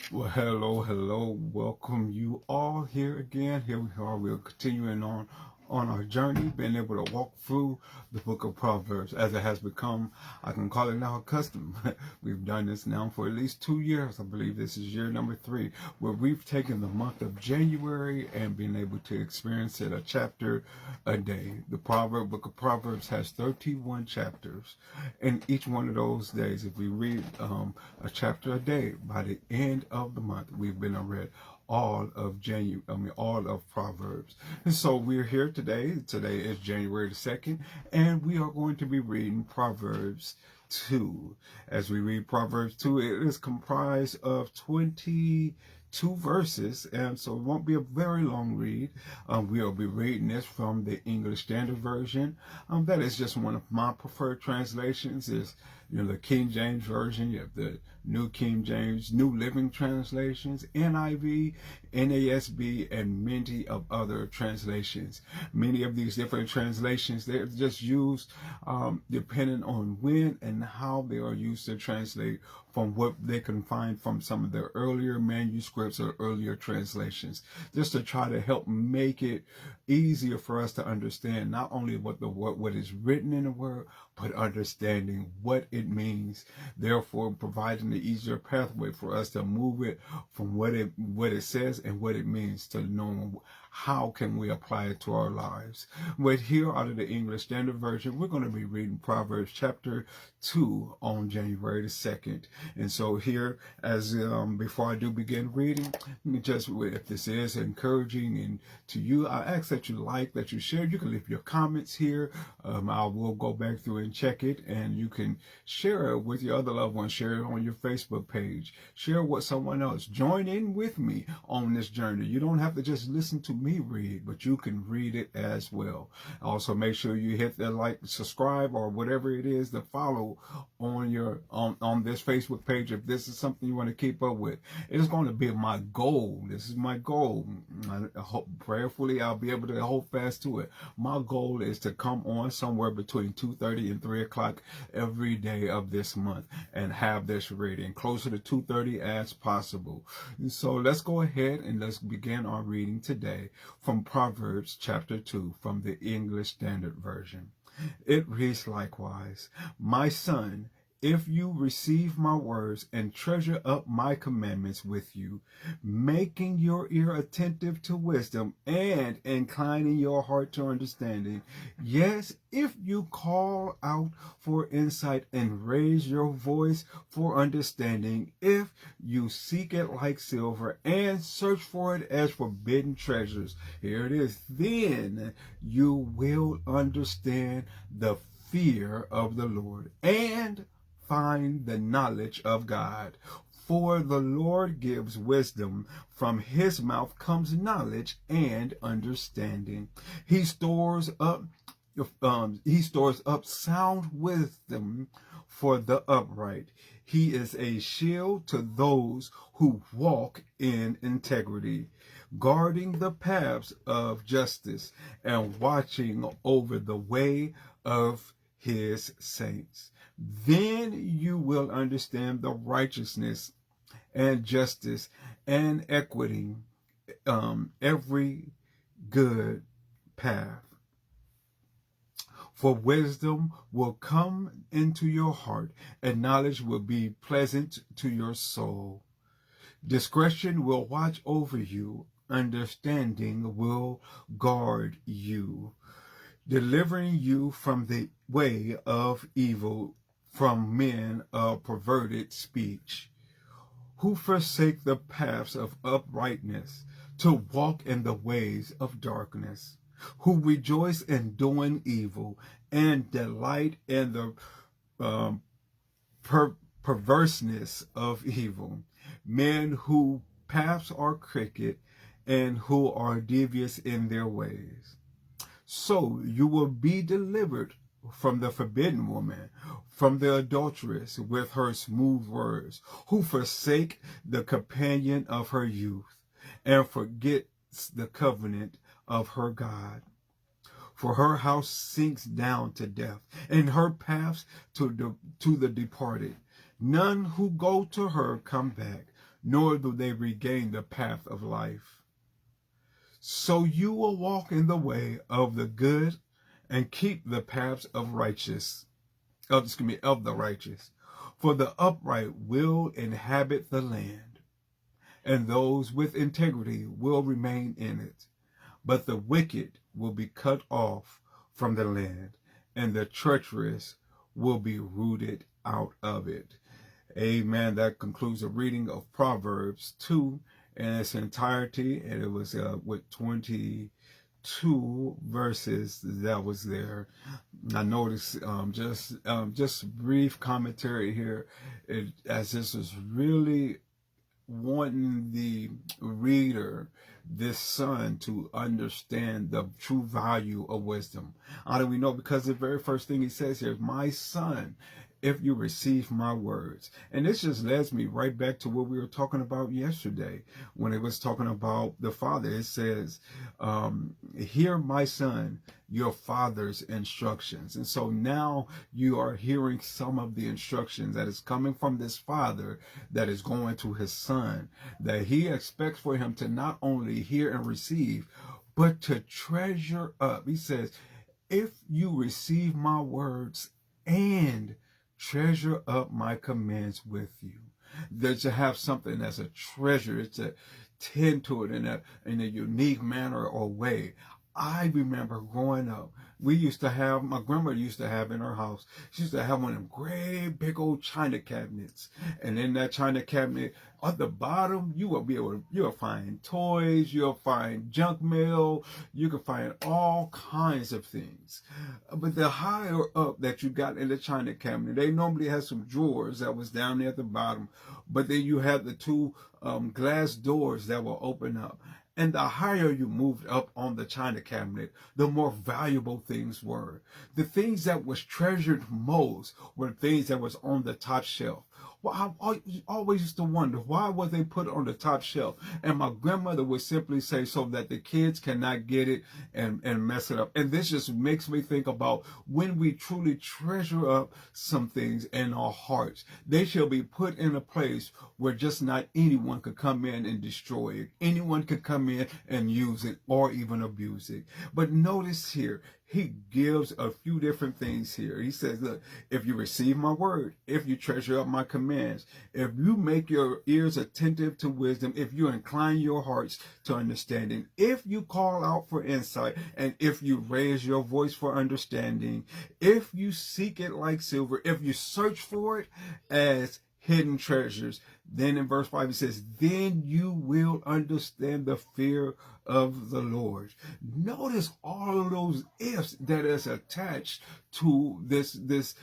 Well, hello. Welcome you all here again. Here we are. We're continuing on our journey, being able to walk through the book of Proverbs as it has become, I can call it now a custom. We've done this now for at least 2 years. I believe this is year number 3, where we've taken the month of January and been able to experience it a chapter a day. The book of Proverbs has 31 chapters. And each one of those days, if we read a chapter a day, by the end of the month, we've been read all of all of Proverbs. And so we're here today. Today is January the 2nd, and we are going to be reading Proverbs 2. As we read Proverbs 2, it is comprised of 22 verses, and so it won't be a very long read. We'll be reading this from the English Standard Version. That is just one of my preferred translations. Is the King James Version, you have the New King James, New Living Translations, NIV, NASB, and many of other translations. Many of these different translations, they're just used depending on when and how they are used to translate from what they can find from some of the earlier manuscripts or earlier translations, just to try to help make it easier for us to understand not only what is written in the word, but understanding what it means, therefore providing the easier pathway for us to move it from what it says and what it means to know how can we apply it to our lives. But here out of the English Standard Version, we're going to be reading Proverbs chapter 2 on January the 2nd. And so here, as before I do begin reading, if this is encouraging and to you, I ask that you like, that you share. You can leave your comments here. I will go back through and check it, and you can share it with your other loved ones. Share it on your Facebook page. Share with someone else. Join in with me on this journey. You don't have to just listen to me read, but you can read it as well. Also, make sure you hit the like, subscribe, or whatever it is, the follow on your on this Facebook page if this is something you want to keep up with. It's going to be my goal. This is my goal. I hope prayerfully I'll be able to hold fast to it. My goal is to come on somewhere between 2:30 and 3 o'clock every day of this month and have this reading closer to 2:30 as possible. And so let's go ahead and let's begin our reading today from Proverbs chapter 2 from the English Standard Version. It reads likewise, "My son, if you receive my words and treasure up my commandments with you, making your ear attentive to wisdom and inclining your heart to understanding, yes, if you call out for insight and raise your voice for understanding, if you seek it like silver and search for it as forbidden treasures," here it is, "then you will understand the fear of the Lord and find the knowledge of God. For the Lord gives wisdom. From his mouth comes knowledge and understanding. He stores up sound wisdom for the upright. He is a shield to those who walk in integrity, guarding the paths of justice and watching over the way of his saints. Then you will understand the righteousness and justice and equity, every good path. For wisdom will come into your heart, and knowledge will be pleasant to your soul. Discretion will watch over you, understanding will guard you, delivering you from the way of evil, from men of perverted speech, who forsake the paths of uprightness to walk in the ways of darkness, who rejoice in doing evil and delight in the perverseness of evil, men whose paths are crooked and who are devious in their ways. So you will be delivered from the forbidden woman, from the adulteress with her smooth words, who forsake the companion of her youth and forgets the covenant of her God. For her house sinks down to death, and her paths to the departed. None who go to her come back, nor do they regain the path of life. So you will walk in the way of the good and keep the paths of the righteous. For the upright will inhabit the land, and those with integrity will remain in it. But the wicked will be cut off from the land, and the treacherous will be rooted out of it. Amen. That concludes the reading of Proverbs 2 in its entirety, and it was with 22 verses that was there. I noticed just brief commentary here, as this is really wanting the reader, this son, to understand the true value of wisdom. How do we know? Because the very first thing he says here is, my son, if you receive my words. And this just leads me right back to what we were talking about yesterday when it was talking about the father. It says, hear my son, your father's instructions. And so now you are hearing some of the instructions that is coming from this father that is going to his son, that he expects for him to not only hear and receive, but to treasure up. He says, if you receive my words and treasure up my commands with you. That to have something as a treasure, it's to tend to it in a unique manner or way. I remember growing up, we used to have, my grandmother used to have in her house, she used to have one of them great big old china cabinets. And in that china cabinet, at the bottom, you'll find toys, you'll find junk mail, you can find all kinds of things. But the higher up that you got in the china cabinet, they normally had some drawers that was down there at the bottom, but then you had the two glass doors that will open up. And the higher you moved up on the china cabinet, the more valuable things were. The things that was treasured most were things that was on the top shelf. Well, I always used to wonder, why were they put on the top shelf? And my grandmother would simply say, so that the kids cannot get it and mess it up. And this just makes me think about when we truly treasure up some things in our hearts, they shall be put in a place where just not anyone could come in and destroy it. Anyone could come in and use it or even abuse it. But notice here, he gives a few different things here. He says, look, if you receive my word, if you treasure up my commands, if you make your ears attentive to wisdom, if you incline your hearts to understanding, if you call out for insight, and if you raise your voice for understanding, if you seek it like silver, if you search for it as hidden treasures, then in verse 5 it says, then you will understand the fear of the Lord. Notice all of those ifs that is attached to this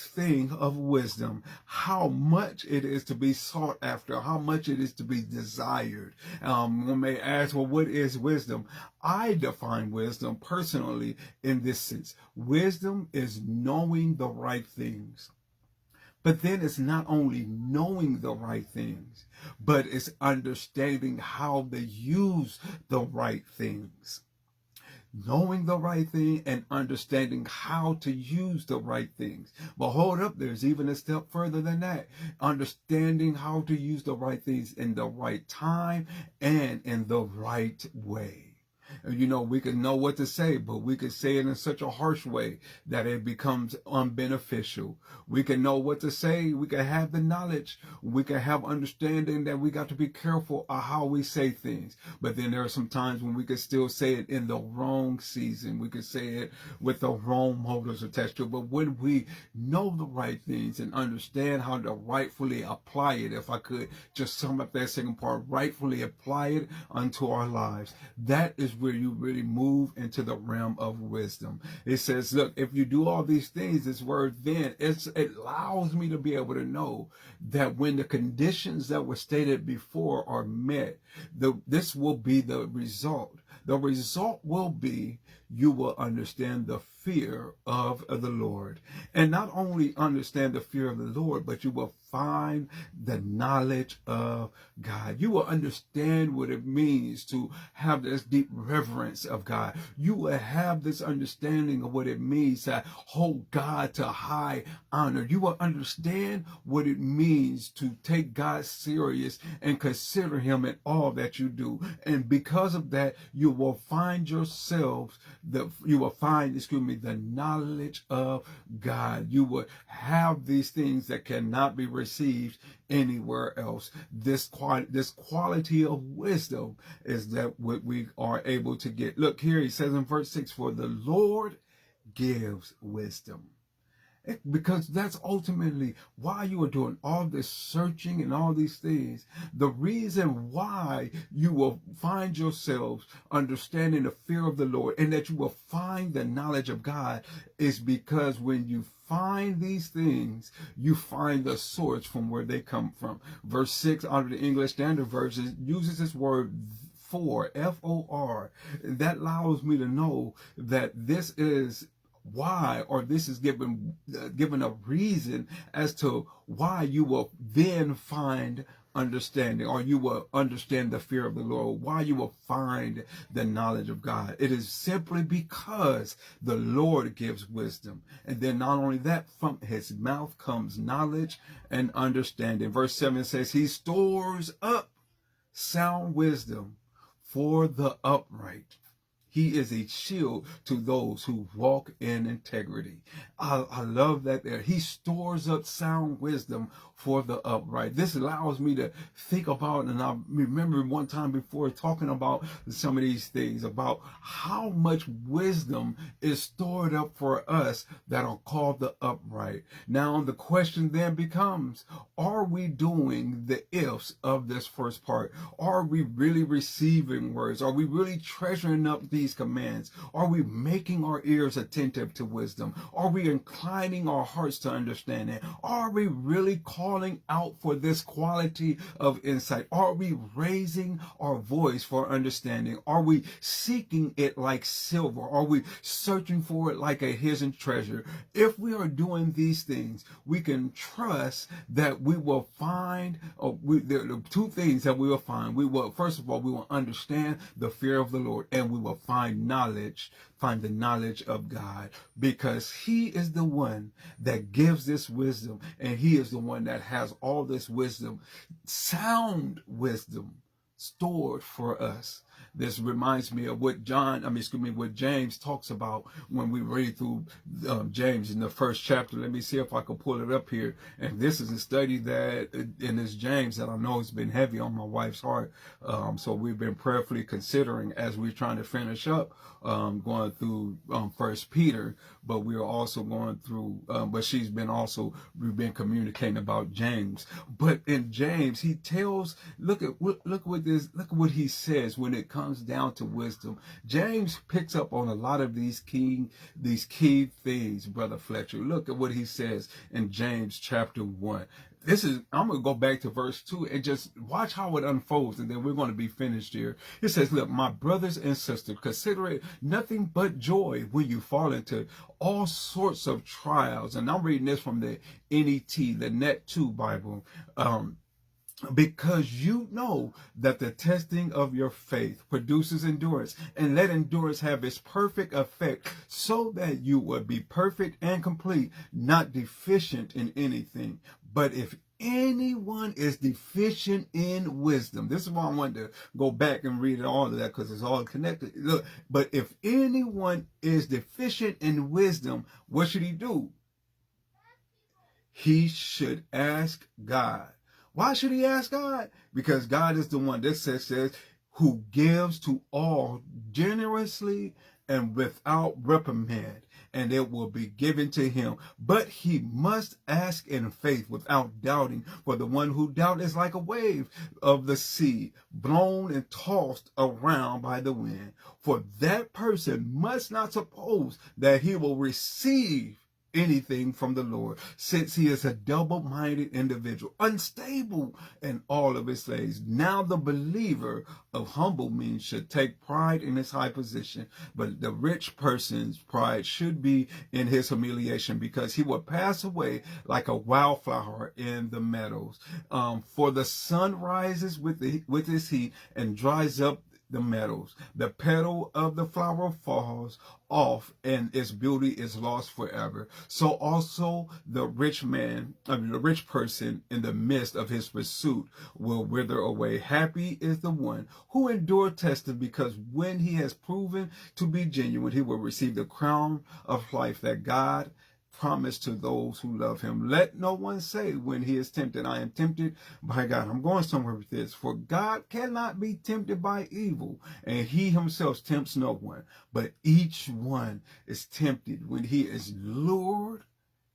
thing of wisdom, how much it is to be sought after, how much it is to be desired. One may ask, well, what is wisdom? I define wisdom personally in this sense. Wisdom is knowing the right things. But then it's not only knowing the right things, but it's understanding how to use the right things. Knowing the right thing and understanding how to use the right things. But hold up, there's even a step further than that. Understanding how to use the right things in the right time and in the right way. You know, we can know what to say, but we could say it in such a harsh way that it becomes unbeneficial. We can know what to say. We can have the knowledge. We can have understanding that we got to be careful of how we say things. But then there are some times when we could still say it in the wrong season. We could say it with the wrong motives attached to it. But when we know the right things and understand how to rightfully apply it, if I could just sum up that second part, rightfully apply it unto our lives, that is where you really move into the realm of wisdom. It says, look, if you do all these things, this word then, it allows me to be able to know that when the conditions that were stated before are met, this will be the result. The result will be you will understand the fear of the Lord. And not only understand the fear of the Lord, but you will find the knowledge of God. You will understand what it means to have this deep reverence of God. You will have this understanding of what it means to hold God to high honor. You will understand what it means to take God serious and consider him in all that you do. And because of that, you will find yourselves, the knowledge of God. You will have these things that cannot be received anywhere else. This quality of wisdom is that what we are able to get. Look here, he says in verse 6, for the Lord gives wisdom. Because that's ultimately why you are doing all this searching and all these things. The reason why you will find yourselves understanding the fear of the Lord and that you will find the knowledge of God is because when you find these things, you find the source from where they come from. Verse 6 out of the English Standard Version uses this word for, F-O-R. That allows me to know that this is why, or this is given a reason as to why you will then find understanding, or you will understand the fear of the Lord, why you will find the knowledge of God. It is simply because the Lord gives wisdom. And then not only that, from his mouth comes knowledge and understanding. Verse 7 says, he stores up sound wisdom for the upright. He is a shield to those who walk in integrity. I love that there. He stores up sound wisdom for the upright. This allows me to think about, and I remember one time before talking about some of these things, about how much wisdom is stored up for us that are called the upright. Now, the question then becomes, are we doing the ifs of this first part? Are we really receiving words? Are we really treasuring up these commands? Are we making our ears attentive to wisdom? Are we inclining our hearts to understanding? Are we really calling out for this quality of insight? Are we raising our voice for understanding? Are we seeking it like silver? Are we searching for it like a hidden treasure? If we are doing these things, we can trust that we will find, there are two things that we will find. We will, first of all, we will understand the fear of the Lord, and we will find the knowledge of God, because he is the one that gives this wisdom, and he is the one that has all this wisdom, sound wisdom, stored for us. This reminds me of what what James talks about when we read through James in the first chapter. Let me see if I can pull it up here. And this is a study that in this James that I know has been heavy on my wife's heart. So we've been prayerfully considering as we're trying to finish up going through First Peter, but we are also going through. We've been communicating about James. But in James, he tells, look at what he says when it comes down to wisdom. James picks up on a lot of these key things, Brother Fletcher. Look at what he says in James chapter 1. I'm going to go back to verse 2 and just watch how it unfolds, and then we're going to be finished here. It says, look, my brothers and sisters, consider it nothing but joy when you fall into all sorts of trials. And I'm reading this from the NET, the Net 2 Bible. Because you know that the testing of your faith produces endurance, and let endurance have its perfect effect, so that you will be perfect and complete, not deficient in anything. But if anyone is deficient in wisdom, this is why I wanted to go back and read all of that, because it's all connected. Look, but if anyone is deficient in wisdom, what should he do? He should ask God. Why should he ask God? Because God is the one that says who gives to all generously and without reprimand, and it will be given to him. But he must ask in faith without doubting, for the one who doubts is like a wave of the sea, blown and tossed around by the wind. For that person must not suppose that he will receive anything from the Lord, since he is a double-minded individual, unstable in all of his ways. Now the believer of humble means should take pride in his high position, but the rich person's pride should be in his humiliation, because he will pass away like a wildflower in the meadows. For the sun rises with his heat and dries up the meadows. The petal of the flower falls off and its beauty is lost forever. So also the rich person in the midst of his pursuit will wither away. Happy is the one who endure testing, because when he has proven to be genuine, he will receive the crown of life that God promise to those who love him. Let no one say when he is tempted, I am tempted by God. I'm going somewhere with this. For God cannot be tempted by evil, and he himself tempts no one. But each one is tempted when he is lured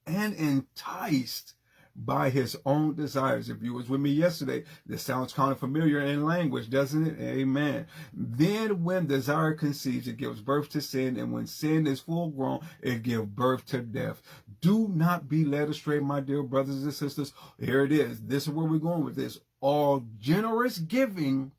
and enticed by his own desires. If you was with me yesterday, this sounds kind of familiar in language, doesn't it? Amen. Then when desire conceives, it gives birth to sin, and when sin is full grown, it gives birth to death. Do not be led astray, my dear brothers and sisters. Here it is. This is where we're going with this. All generous giving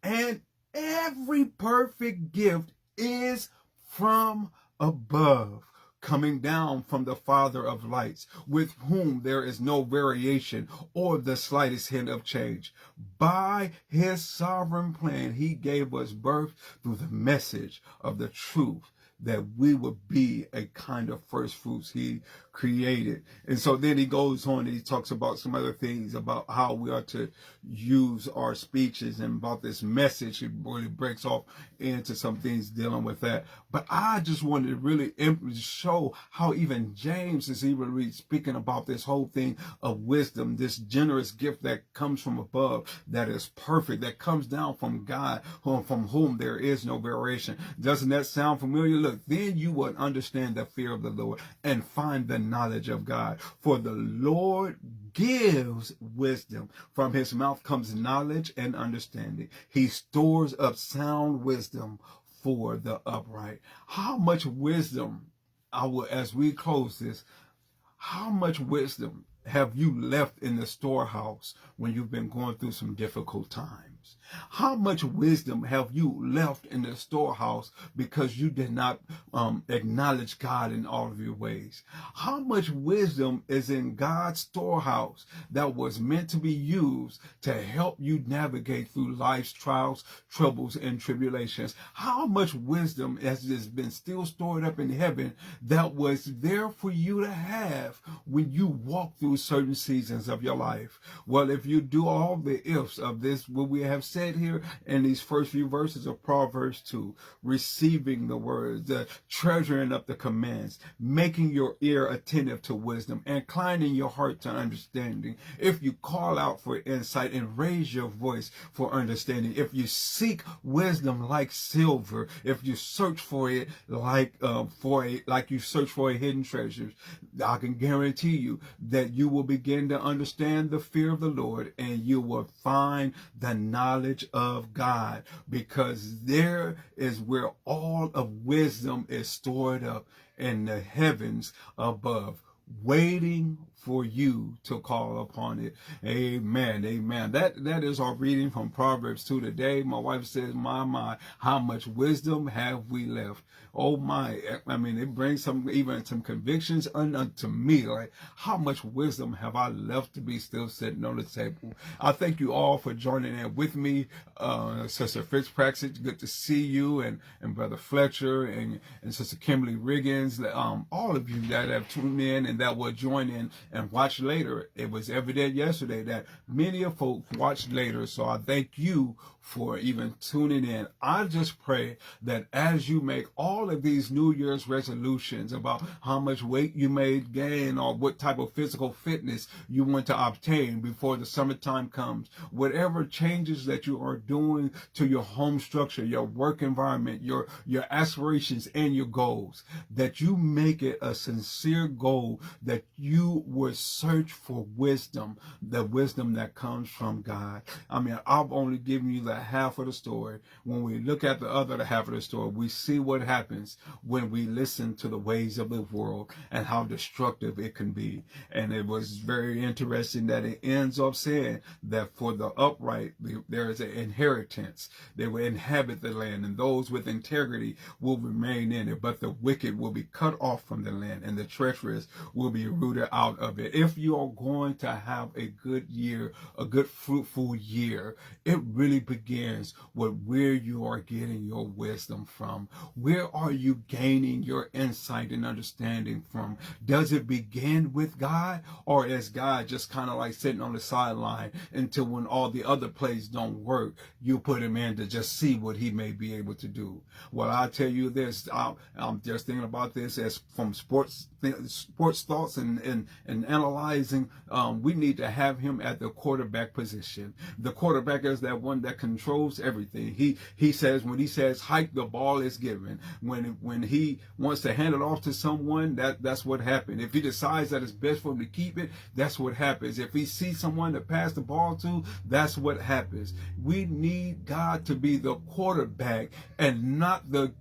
and every perfect gift is from above, coming down from the Father of lights, with whom there is no variation or the slightest hint of change. By his sovereign plan, he gave us birth through the message of the truth, that we would be a kind of first fruits he created. And so then he goes on and he talks about some other things about how we are to use our speeches and about this message. It really breaks off into some things dealing with that. But I just wanted to really show how even James is even really speaking about this whole thing of wisdom, this generous gift that comes from above, that is perfect, that comes down from God, from whom there is no variation. Doesn't that sound familiar? Look, then you would understand the fear of the Lord and find the knowledge of God. For the Lord gives wisdom. From his mouth comes knowledge and understanding. He stores up sound wisdom for the upright. How much wisdom, as we close this, how much wisdom have you left in the storehouse when you've been going through some difficult times? How much wisdom have you left in the storehouse because you did not acknowledge God in all of your ways? How much wisdom is in God's storehouse that was meant to be used to help you navigate through life's trials, troubles, and tribulations? How much wisdom has been still stored up in heaven that was there for you to have when you walk through certain seasons of your life? Well, if you do all the ifs of this, what we have said here in these first few verses of Proverbs 2, receiving the words, treasuring up the commands, making your ear attentive to wisdom, inclining your heart to understanding. If you call out for insight and raise your voice for understanding, if you seek wisdom like silver, if you search for it like you search for a hidden treasure, I can guarantee you that you will begin to understand the fear of the Lord, and you will find the knowledge of God, because there is where all of wisdom is stored up in the heavens above, waiting for you to call upon it. Amen. Amen. That is our reading from Proverbs 2 today. My wife says, my, how much wisdom have we left? Oh my, I mean, it brings even some convictions unto me. Like, how much wisdom have I left to be still sitting on the table? I thank you all for joining in with me. Sister Fitzpatrick, good to see you, and Brother Fletcher and Sister Kimberly Riggins, all of you that have tuned in and that will join in and watch later. It was evident yesterday that many of folks watched later, so I thank you for even tuning in. I just pray that as you make all of these New Year's resolutions about how much weight you may gain or what type of physical fitness you want to obtain before the summertime comes, whatever changes that you are doing to your home structure, your work environment, your aspirations and your goals, that you make it a sincere goal, that you will would search for wisdom, the wisdom that comes from God. I mean, I've only given you the half of the story. When we look at the other half of the story, we see what happens when we listen to the ways of the world and how destructive it can be. And it was very interesting that it ends up saying that for the upright, there is an inheritance. They will inhabit the land, and those with integrity will remain in it. But the wicked will be cut off from the land, and the treacherous will be rooted out of it. If you are going to have a good year, a good fruitful year, it really begins with where you are getting your wisdom from. Where are you gaining your insight and understanding from? Does it begin with God, or is God just kind of like sitting on the sideline until when all the other plays don't work, you put him in to just see what he may be able to do? Well, I'll tell you this, I'm just thinking about this as from sports thoughts and analyzing. We need to have him at the quarterback position. The quarterback is that one that controls everything. He says, when he says hike, the ball is given. When he wants to hand it off to someone, that's what happened. If he decides that it's best for him to keep it, that's what happens. If he sees someone to pass the ball to, that's what happens. We need God to be the quarterback and not the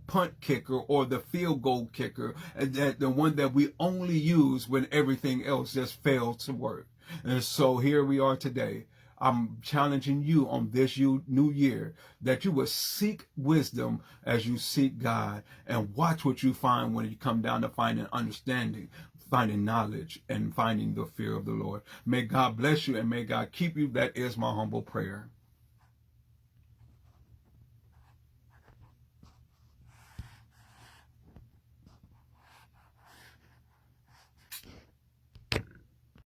punt kicker or the field goal kicker, that the one that we only use when everything else just fails to work. And so here we are today. I'm challenging you on this new year that you will seek wisdom as you seek God, and watch what you find when you come down to finding understanding, finding knowledge, and finding the fear of the Lord. May God bless you and may God keep you. That is my humble prayer.